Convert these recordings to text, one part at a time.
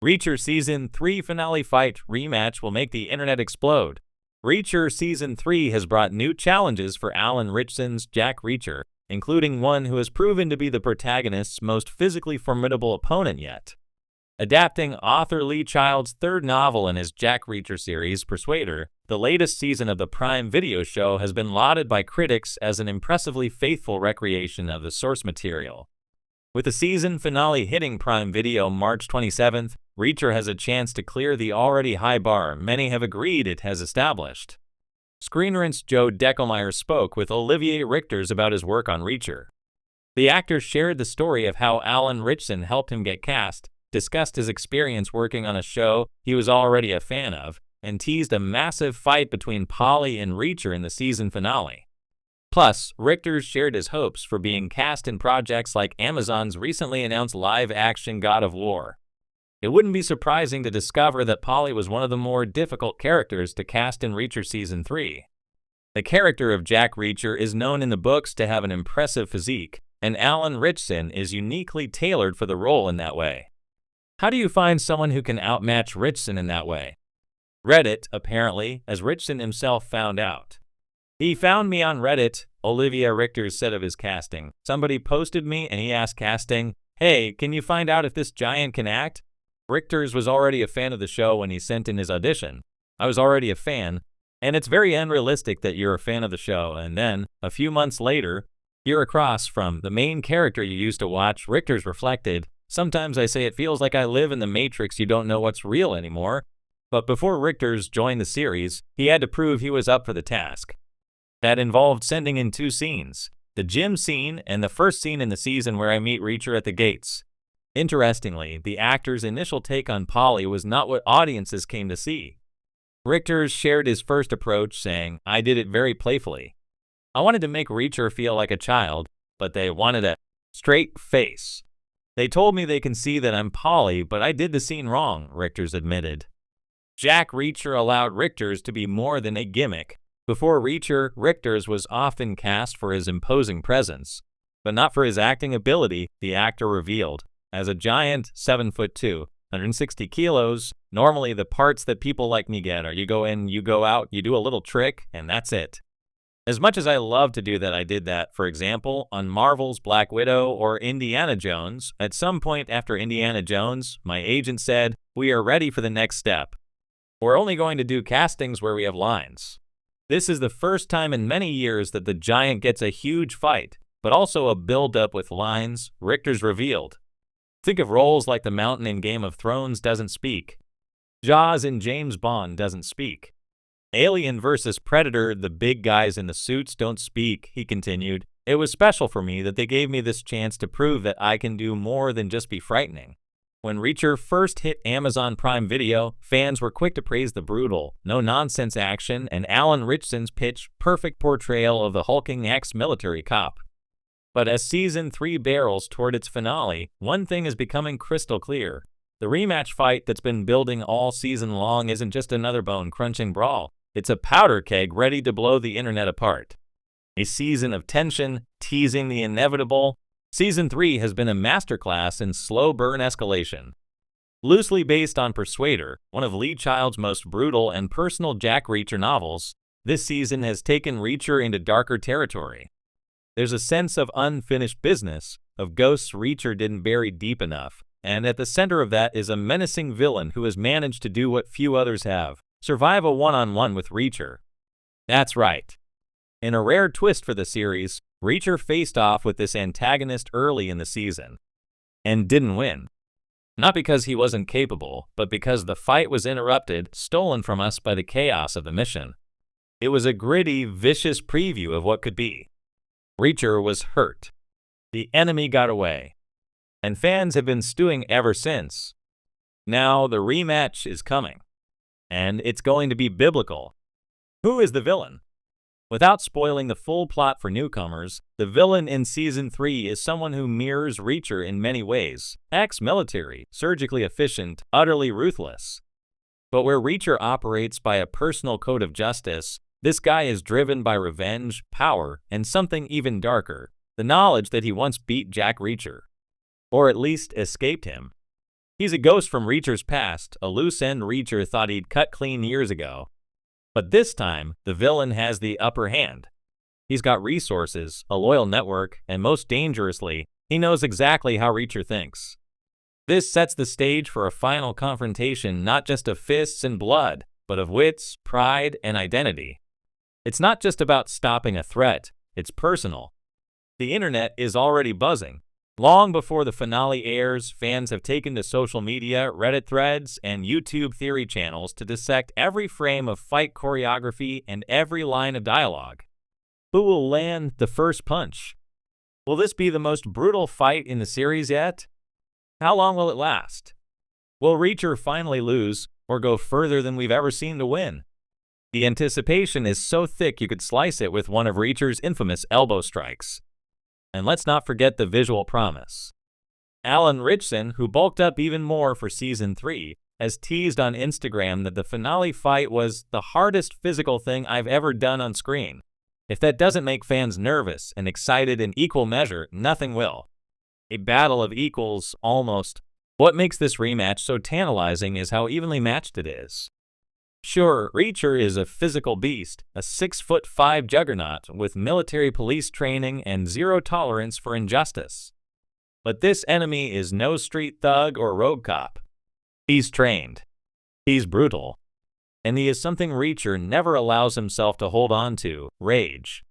Reacher Season 3 finale fight rematch will make the internet explode. Reacher Season 3 has brought new challenges for Alan Ritchson's Jack Reacher, including one who has proven to be the protagonist's most physically formidable opponent yet. Adapting author Lee Child's third novel in his Jack Reacher series, Persuader, the latest season of the Prime Video show has been lauded by critics as an impressively faithful recreation of the source material. With the season finale hitting Prime Video March 27th, Reacher has a chance to clear the already high bar many have agreed it has established. Screen Rant's Joe Deckelmeyer spoke with Olivier Richters about his work on Reacher. The actor shared the story of how Alan Ritchson helped him get cast, discussed his experience working on a show he was already a fan of, and teased a massive fight between Polly and Reacher in the season finale. Plus, Richters shared his hopes for being cast in projects like Amazon's recently announced live-action God of War. It wouldn't be surprising to discover that Polly was one of the more difficult characters to cast in Reacher Season 3. The character of Jack Reacher is known in the books to have an impressive physique, and Alan Ritchson is uniquely tailored for the role in that way. How do you find someone who can outmatch Ritchson in that way? Reddit, apparently, as Ritchson himself found out. He found me on Reddit, Olivia Richters said of his casting. Somebody posted me and he asked casting, "Hey, can you find out if this giant can act?" Richters was already a fan of the show when he sent in his audition. I was already a fan, and it's very unrealistic that you're a fan of the show and then, a few months later, you're across from the main character you used to watch. Richters reflected, "Sometimes I say it feels like I live in the Matrix. You don't know what's real anymore." But before Richters joined the series, he had to prove he was up for the task. That involved sending in 2 scenes, the gym scene and the first scene in the season where I meet Reacher at the gates. Interestingly, the actor's initial take on Polly was not what audiences came to see. Richters shared his first approach, saying, "I did it very playfully. I wanted to make Reacher feel like a child, but they wanted a straight face. They told me they can see that I'm Polly, but I did the scene wrong," Richters admitted. Jack Reacher allowed Richters to be more than a gimmick. Before Reacher, Richters was often cast for his imposing presence, but not for his acting ability, the actor revealed. As a giant, 7'2", 160 kilos, normally the parts that people like me get are you go in, you go out, you do a little trick, and that's it. As much as I love to do that, I did that, for example, on Marvel's Black Widow or Indiana Jones. At some point after Indiana Jones, my agent said, "We are ready for the next step. We're only going to do castings where we have lines." This is the first time in many years that the giant gets a huge fight, but also a build-up with lines, Richters revealed. Think of roles like the Mountain in Game of Thrones doesn't speak. Jaws in James Bond doesn't speak. Alien vs. Predator, the big guys in the suits don't speak, he continued. It was special for me that they gave me this chance to prove that I can do more than just be frightening. When Reacher first hit Amazon Prime Video, fans were quick to praise the brutal, no-nonsense action and Alan Ritchson's pitch-perfect portrayal of the hulking ex-military cop. But as Season 3 barrels toward its finale, one thing is becoming crystal clear. The rematch fight that's been building all season long isn't just another bone-crunching brawl. It's a powder keg ready to blow the internet apart. A season of tension, teasing the inevitable. Season 3 has been a masterclass in slow burn escalation. Loosely based on Persuader, one of Lee Child's most brutal and personal Jack Reacher novels, this season has taken Reacher into darker territory. There's a sense of unfinished business, of ghosts Reacher didn't bury deep enough, and at the center of that is a menacing villain who has managed to do what few others have, survive a one-on-one with Reacher. That's right. In a rare twist for the series, Reacher faced off with this antagonist early in the season, and didn't win. Not because he wasn't capable, but because the fight was interrupted, stolen from us by the chaos of the mission. It was a gritty, vicious preview of what could be. Reacher was hurt. The enemy got away. And fans have been stewing ever since. Now the rematch is coming. And it's going to be biblical. Who is the villain? Without spoiling the full plot for newcomers, the villain in Season 3 is someone who mirrors Reacher in many ways. Ex-military, surgically efficient, utterly ruthless. But where Reacher operates by a personal code of justice, this guy is driven by revenge, power, and something even darker, the knowledge that he once beat Jack Reacher. Or at least escaped him. He's a ghost from Reacher's past, a loose-end Reacher thought he'd cut clean years ago. But this time, the villain has the upper hand. He's got resources, a loyal network, and most dangerously, he knows exactly how Reacher thinks. This sets the stage for a final confrontation not just of fists and blood, but of wits, pride, and identity. It's not just about stopping a threat, it's personal. The internet is already buzzing. Long before the finale airs, fans have taken to social media, Reddit threads, and YouTube theory channels to dissect every frame of fight choreography and every line of dialogue. Who will land the first punch? Will this be the most brutal fight in the series yet? How long will it last? Will Reacher finally lose, or go further than we've ever seen to win? The anticipation is so thick you could slice it with one of Reacher's infamous elbow strikes. And let's not forget the visual promise. Alan Ritchson, who bulked up even more for Season 3, has teased on Instagram that the finale fight was the hardest physical thing I've ever done on screen. If that doesn't make fans nervous and excited in equal measure, nothing will. A battle of equals, almost. What makes this rematch so tantalizing is how evenly matched it is. Sure, Reacher is a physical beast, a 6'5" juggernaut with military police training and zero tolerance for injustice. But this enemy is no street thug or rogue cop. He's trained. He's brutal. And he is something Reacher never allows himself to hold on to, rage.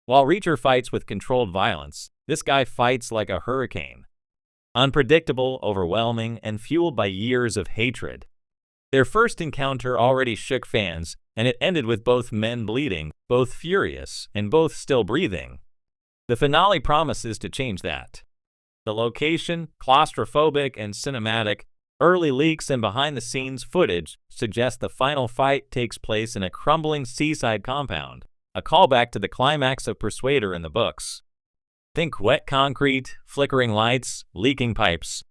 While Reacher fights with controlled violence, this guy fights like a hurricane. Unpredictable, overwhelming, and fueled by years of hatred. Their first encounter already shook fans, and it ended with both men bleeding, both furious, and both still breathing. The finale promises to change that. The location, claustrophobic and cinematic, early leaks and behind-the-scenes footage suggest the final fight takes place in a crumbling seaside compound, a callback to the climax of Persuader in the books. Think wet concrete, flickering lights, leaking pipes.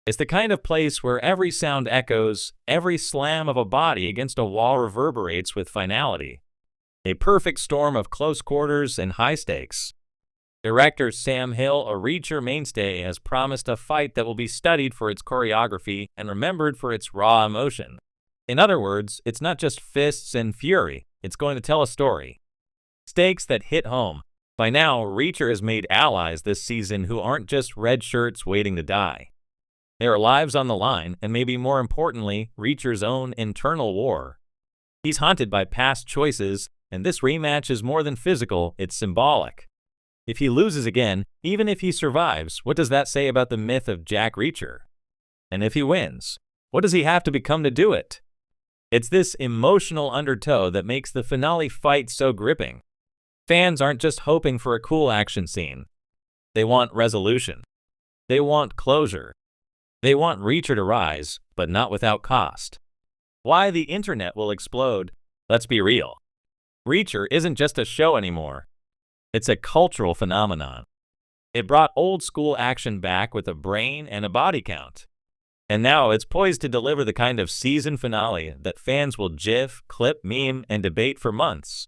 It's the kind of place where every sound echoes, every slam of a body against a wall reverberates with finality. A perfect storm of close quarters and high stakes. Director Sam Hill, a Reacher mainstay, has promised a fight that will be studied for its choreography and remembered for its raw emotion. In other words, it's not just fists and fury, it's going to tell a story. Stakes that hit home. By now, Reacher has made allies this season who aren't just red shirts waiting to die. There are lives on the line, and maybe more importantly, Reacher's own internal war. He's haunted by past choices, and this rematch is more than physical, it's symbolic. If he loses again, even if he survives, what does that say about the myth of Jack Reacher? And if he wins, what does he have to become to do it? It's this emotional undertow that makes the finale fight so gripping. Fans aren't just hoping for a cool action scene. They want resolution. They want closure. They want Reacher to rise, but not without cost. Why the internet will explode? Let's be real. Reacher isn't just a show anymore. It's a cultural phenomenon. It brought old-school action back with a brain and a body count. And now it's poised to deliver the kind of season finale that fans will gif, clip, meme, and debate for months.